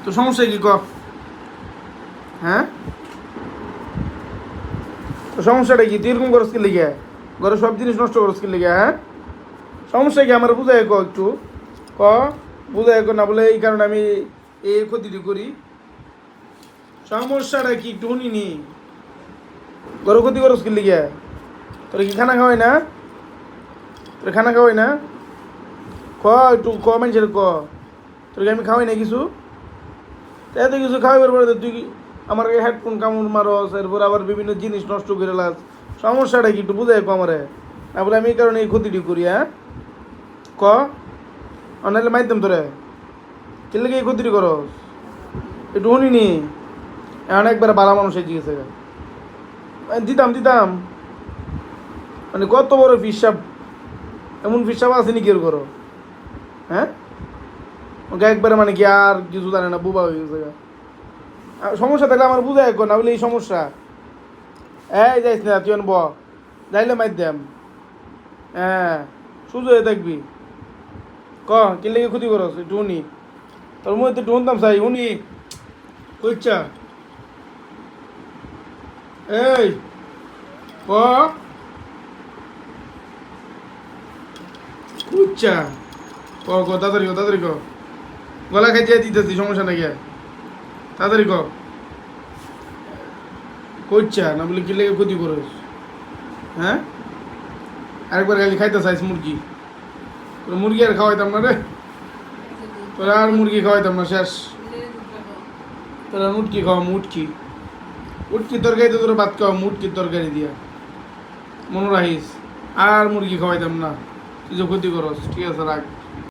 তো সমস্যা কি ক? হ্যাঁ, তো সমস্যাটা কি? তুই এরকম করস কি লিগে? ঘরে সব জিনিস নষ্ট করস কি লিগে? হ্যাঁ, সমস্যা কি আমার বুঝাই ক একটু। ক, বুঝাই ক, না বলে এই কারণে আমি এই ক্ষতিটি করি। সমস্যাটা কি একটু শুনিনি? ঘরে ক্ষতি করস কি লিগে? তোর কি খানা খাওয়াই না? তোর খানা খাওয়াই না? ক, একটু ক, মানুষের ক। তোর কি আমি খাওয়াই না কিছু? তো এত কিছু খাওয়াবার পরে তো তুই আমার হেডফোন কামড় মারস, এরপর আবার বিভিন্ন জিনিস নষ্ট করে লাস। সমস্যাটা কি একটু বুঝাই ক আমারে, না বলে আমি এই কারণে এই ক্ষতিটি করি। হ্যাঁ, ক, অনাইলে মাইতাম তোরে। কি লাগে এই ক্ষতিটি করস? একটু শুনিনি? এখন একবার বালা মানুষ জিজ্ঞেস দিতাম দিতাম, মানে কত বড় ফিসাব, এমন ফিসাব আছে নাকি এর করো? হ্যাঁ, ওকে একবারে মানে কি আর কিছু জানে না, বুবা হয়ে গেছে। আর সমস্যা থাকলে আমার বুঝাই এক না বলে এই সমস্যা। এই যাইস না তুই ব, যাইলে মাইর দেম। হ্যাঁ, সুযোগ হয়ে থাকবি। ক, কি লেগে ক্ষতি করস একটু শুনি। তোর মুখে তো একটু শুনতাম চাই, শুনি। কইচ্ছা এই, ক, কুচ্চা, ক ক, তাড়াতাড়ি ক, তাড়াতাড়ি ক। গলা খাইতে দিতেছি, সমস্যা নাকি? তাড়াতাড়ি ক। কইচ্ছা না বলে কি লেগে ক্ষতি করস? হ্যাঁ, আরেকবার খালি খাইতে চাইস মুরগি? তোর মুরগি আর খাওয়াইতাম না রে। তোরা আর মুরগি খাওয়াইতাম না, শেষ। তোরা মুটকি খাওয়া, মুটকি। উটকি তরকারি তো তোর ভাত খাওয়া, মুটকির তরকারি দিয়া। মনে রাখিস, আর মুরগি খাওয়াইতাম না। তুই যে ক্ষতি করস, ঠিক আছে রাখ।